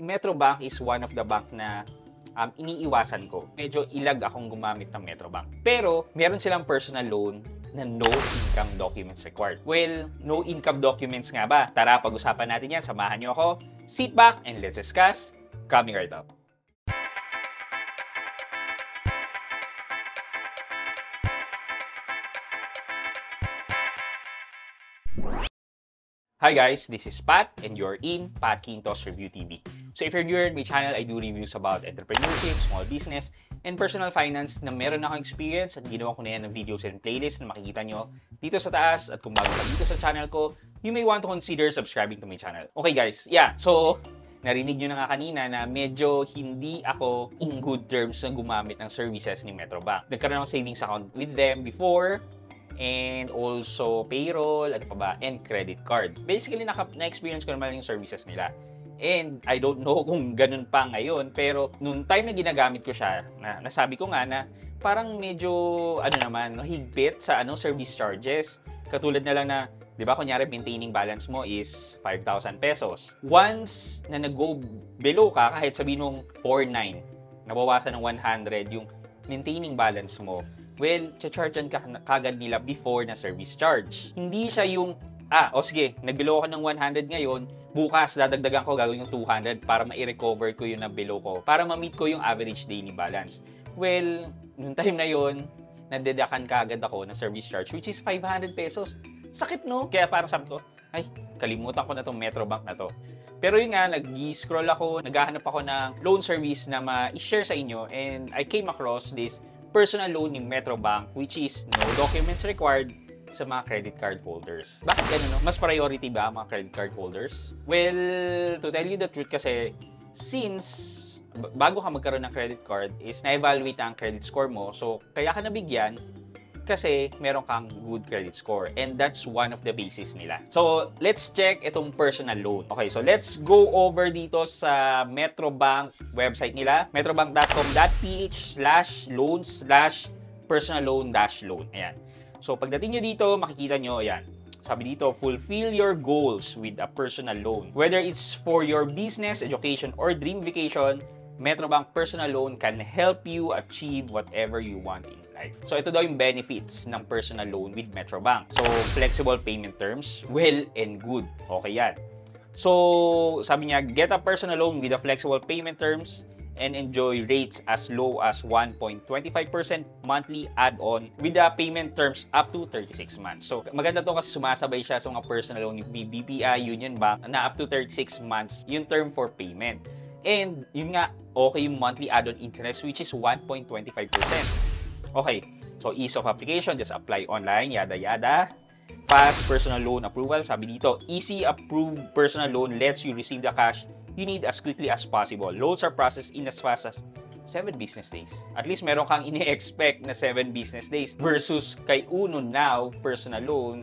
Metrobank is one of the bank na iniiwasan ko. Medyo ilag akong gumamit ng Metrobank. Pero, meron silang personal loan na no income documents required. Well, no income documents nga ba? Tara, pag-usapan natin yan. Samahan niyo ako. Sit back and let's discuss. Coming right up. Hi guys, this is Pat and you're in Pat Quintos Review TV. So if you're new in my channel, I do reviews about entrepreneurship, small business, and personal finance na meron akong experience at ginawa ko na yan ng videos and playlist na makikita nyo dito sa taas. At kung bago ka dito sa channel ko, you may want to consider subscribing to my channel. Okay guys, so narinig nyo na nga kanina na medyo hindi ako in good terms na gumamit ng services ni Metrobank. Nagkaroon ako savings account with them before, and also payroll, ano pa ba, and credit card. Basically, na-experience ko naman yung services nila. And I don't know kung ganun pa ngayon, pero nung time na ginagamit ko siya, nasabi ko nga na parang medyo, higpit sa service charges. Katulad na lang na, di ba, kunyari, maintaining balance mo is 5,000 pesos. Once na nag-go below ka, kahit sabihin mong 4,900, nabawasan ng 100 yung maintaining balance mo, well, chargean ka kagad nila before na service charge. Hindi siya yung, sige, nag-below ako ng 100 ngayon, bukas dadagdagan ko, gagawin yung 200 para ma-recover ko yung na-below ko, para ma-meet ko yung average daily balance. Well, nung time na yon, nadedakan kagad ako ng service charge, which is 500 pesos. Sakit, no? Kaya parang sabi ko, ay, kalimutan ko na tong Metrobank na to. Pero yun nga, nag-scroll ako, naghahanap ako ng loan service na ma-share sa inyo, and I came across this personal loan ni Metrobank, which is no documents required sa mga credit card holders. Bakit ganun, no? Mas priority ba ang mga credit card holders? Well, to tell you the truth kasi, since bago ka magkaroon ng credit card is na-evaluate ang credit score mo, so kaya ka nabigyan kasi meron kang good credit score, and that's one of the basis nila. So, let's check itong personal loan. Okay, so let's go over dito sa Metrobank website nila, metrobank.com.ph/loans/personal loan-loan. Ayan. So, pagdating nyo dito, makikita nyo, ayan. Sabi dito, fulfill your goals with a personal loan. Whether it's for your business, education, or dream vacation, Metrobank Personal Loan can help you achieve whatever you want in life. So, ito daw yung benefits ng personal loan with Metrobank. So, flexible payment terms, well and good. Okay yan. So, sabi niya, get a personal loan with a flexible payment terms and enjoy rates as low as 1.25% monthly add-on with the payment terms up to 36 months. So, maganda to kasi sumasabay siya sa mga personal loan ni BPI, Union Bank na up to 36 months yung term for payment. And yun nga, okay yung monthly add-on interest which is 1.25%. Okay, so ease of application, just apply online, yada yada. Fast personal loan approval, sabi dito, easy approved personal loan lets you receive the cash you need as quickly as possible. Loans are processed in as fast as 7 business days. At least meron kang ini-expect na 7 business days versus kay Uno Now personal loan,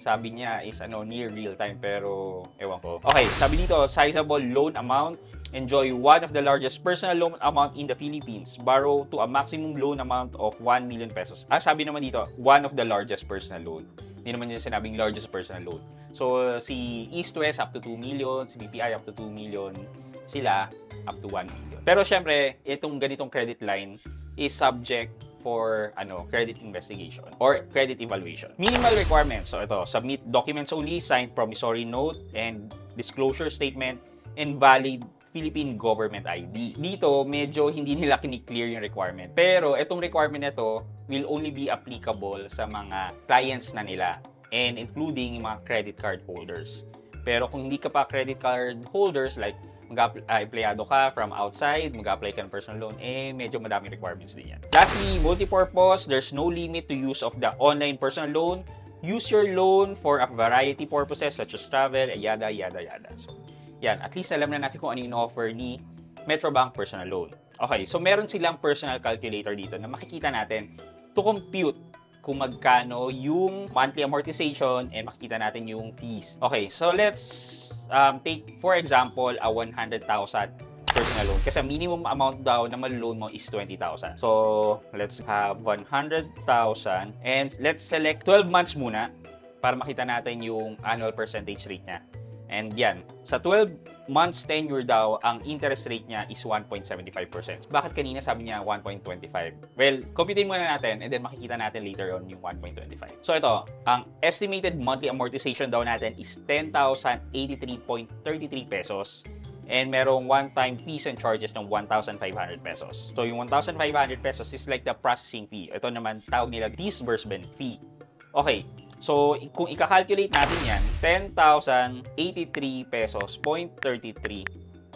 sabi niya is near real time, pero ewan ko. Okay, sabi dito, sizable loan amount. Enjoy one of the largest personal loan amount in the Philippines. Borrow to a maximum loan amount of 1 million pesos. Sabi naman dito, one of the largest personal loan. Hindi naman niya sinabing largest personal loan. So, si East West up to 2 million, si BPI up to 2 million, sila up to 1 million. Pero syempre, itong ganitong credit line is subject for credit investigation or credit evaluation. Minimal requirements. So ito, submit documents only, signed promissory note and disclosure statement, and valid Philippine government ID. Dito, medyo hindi nila kiniklear yung requirement. Pero itong requirement na ito will only be applicable sa mga clients na nila, and including yung mga credit card holders. Pero kung hindi ka pa credit card holders, like empleyado ka from outside, mag-apply ka ng personal loan, medyo madaming requirements din yan. Lastly, multi-purpose. There's no limit to use of the online personal loan. Use your loan for a variety purposes such as travel, yada, yada, yada. So, yan. At least alam na natin kung ano yung offer ni Metrobank Personal Loan. Okay, so meron silang personal calculator dito na makikita natin to compute kung magkano yung monthly amortization, and makikita natin yung fees. Okay, so let's take, for example, a 100,000 personal loan. Kasi minimum amount daw na mal-loan mo is 20,000. So, let's have 100,000 and let's select 12 months muna para makita natin yung annual percentage rate niya. And yan, sa 12 months tenure daw, ang interest rate niya is 1.75%. Bakit kanina sabi niya 1.25? Well, computein muna natin and then makikita natin later on yung 1.25. So ito, ang estimated monthly amortization daw natin is 10,083.33 pesos. And merong one-time fees and charges ng 1,500 pesos. So yung 1,500 pesos is like the processing fee. Ito naman, tawag nila disbursement fee. Okay. So, kung ika-calculate natin yan, 10,083 pesos, 0.33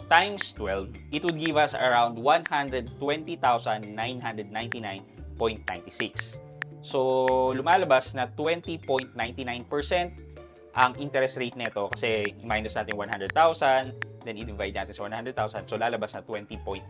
times 12, it would give us around 120,999.96. So, lumalabas na 20.99% ang interest rate nito kasi minus natin 100,000, then i-divide natin sa 100,000. So, lalabas na 20.99%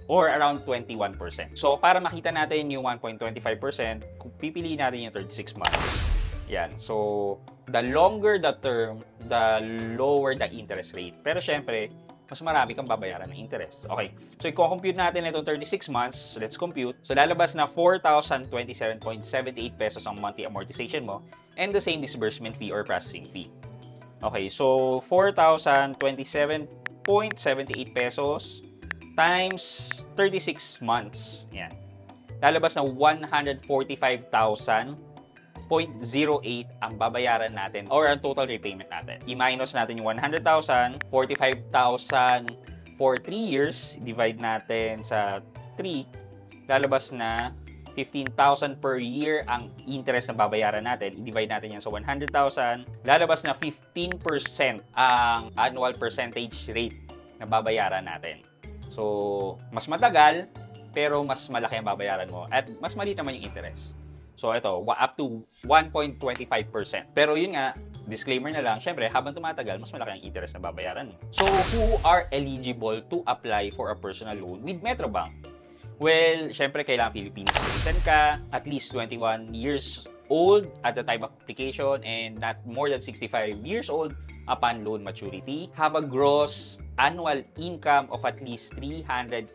or around 21%. So, para makita natin yung 1.25%, kung pipiliin natin yung 36 months. Yan. So, the longer the term, the lower the interest rate. Pero syempre, mas marami kang babayaran ng interest. Okay. So, i-compute natin itong 36 months. Let's compute. So, lalabas na 4,027.78 pesos ang monthly amortization mo and the same disbursement fee or processing fee. Okay. So, 4,027.78 pesos times 36 months. Yan. Lalabas na 145,000.08 ang babayaran natin or ang total repayment natin. I-minus natin yung 100,000, 45,000 for 3 years, divide natin sa 3, lalabas na 15,000 per year ang interest na babayaran natin. I-divide natin yan sa 100,000, lalabas na 15% ang annual percentage rate na babayaran natin. So, mas matagal, pero mas malaki ang babayaran mo at mas maliit naman yung interest. So, ito, up to 1.25%. Pero yun nga, disclaimer na lang, syempre, habang tumatagal, mas malaki ang interest na babayaran mo. So, who are eligible to apply for a personal loan with Metrobank? Well, syempre, kailangan Filipino citizen ka, at least 21 years old at the time of application, and not more than 65 years old upon loan maturity. Have a gross annual income of at least 350,000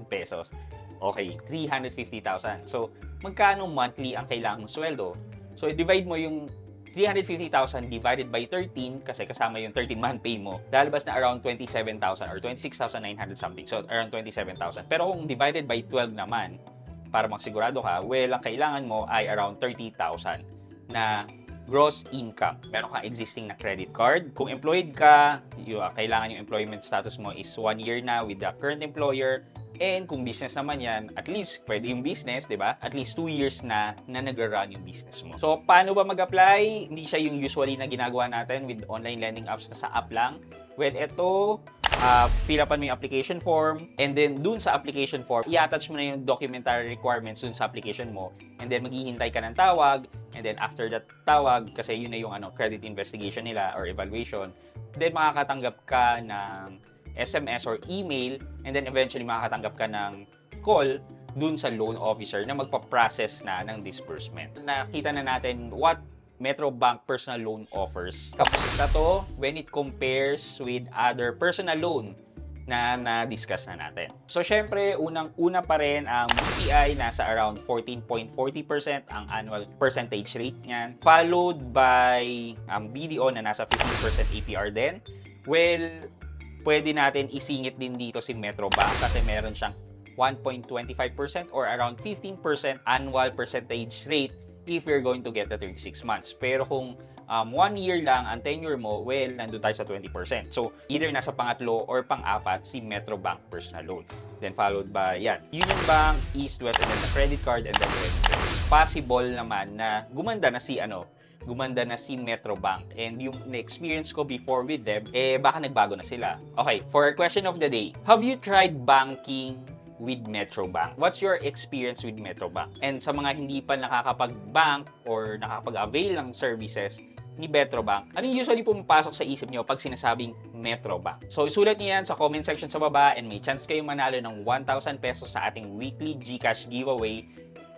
pesos. Okay, 350,000. So, magkano monthly ang kailangang sweldo? So, divide mo yung 350,000 divided by 13 kasi kasama yung 13-month pay mo. Lalabas na around 27,000 or 26,900 something. So, around 27,000. Pero kung divided by 12 naman, para magsigurado ka, well, ang kailangan mo ay around 30,000 na gross income. Meron kang existing na credit card. Kung employed ka, kailangan yung employment status mo is 1 year na with the current employer. And kung business naman yan, at least pwede yung business, di ba? At least 2 years na nag-run yung business mo. So, paano ba mag-apply? Hindi siya yung usually na ginagawa natin with online lending apps na sa app lang. Well, ito, fill upan mo yung application form, and then dun sa application form, i-attach mo na yung documentary requirements dun sa application mo, and then maghihintay ka ng tawag, and then after that tawag, kasi yun na yung credit investigation nila or evaluation, then makakatanggap ka ng SMS or email, and then eventually makakatanggap ka ng call dun sa loan officer na magpa-process na ng disbursement. Nakita na natin what Metrobank personal loan offers. Kamusta to when it compares with other personal loan na na-discuss na natin. So, syempre, unang-una pa rin ang BPI, nasa around 14.40% ang annual percentage rate niyan. Followed by ang BDO na nasa 15% APR din. Well, pwede natin isingit din dito si Metrobank kasi meron siyang 1.25% or around 15% annual percentage rate if you're going to get the 36 months. Pero kung 1 year lang ang tenure mo, well, nandun tayo sa 20%. So, either nasa pangatlo or pang-apat si Metrobank personal loan. Then followed by, Union Bank, East, West, and then the credit card, and then the possible naman na gumanda na si Metrobank. And yung na-experience ko before with them, baka nagbago na sila. Okay, for our question of the day, have you tried banking with Metrobank? What's your experience with Metrobank? And sa mga hindi pa nakakapag-bank or nakakapag-avail ng services ni Metrobank, ano yung usually pumapasok sa isip nyo pag sinasabing Metrobank? So, isulat nyo yan sa comment section sa baba and may chance kayong manalo ng 1,000 pesos sa ating weekly GCash giveaway.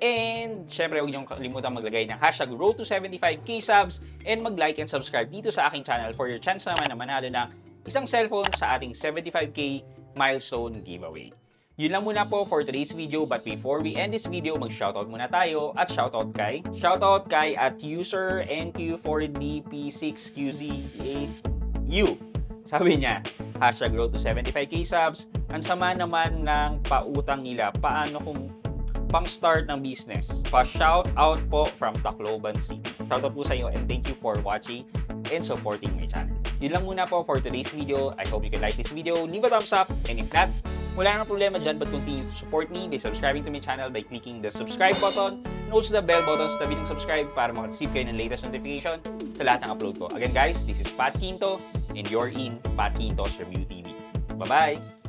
And, syempre, huwag niyong kalimutan maglagay ng hashtag Road to 75k subs and mag-like and subscribe dito sa aking channel for your chance naman na manalo ng isang cellphone sa ating 75k milestone giveaway. Yun lang muna po for today's video, but before we end this video, mag-shoutout muna tayo at shoutout kay at user NQ4DP6QZ8U. Sabi niya, #road to 75k subs. Ang sama naman ng pautang nila. Paano kung pang-start ng business? Pa-shout out po from Tacloban City. Shoutout po sa inyo and thank you for watching and supporting my channel. Yun lang muna po for today's video. I hope you can like this video. Leave a thumbs up, and if not, wala namang problema dyan, but continue to support me by subscribing to my channel by clicking the subscribe button and also the bell button sa tabi ng subscribe para makareceive kayo ng latest notification sa lahat ng upload ko. Again guys, this is Pat Quinto and you're in Pat Quinto's Review TV. Bye-bye!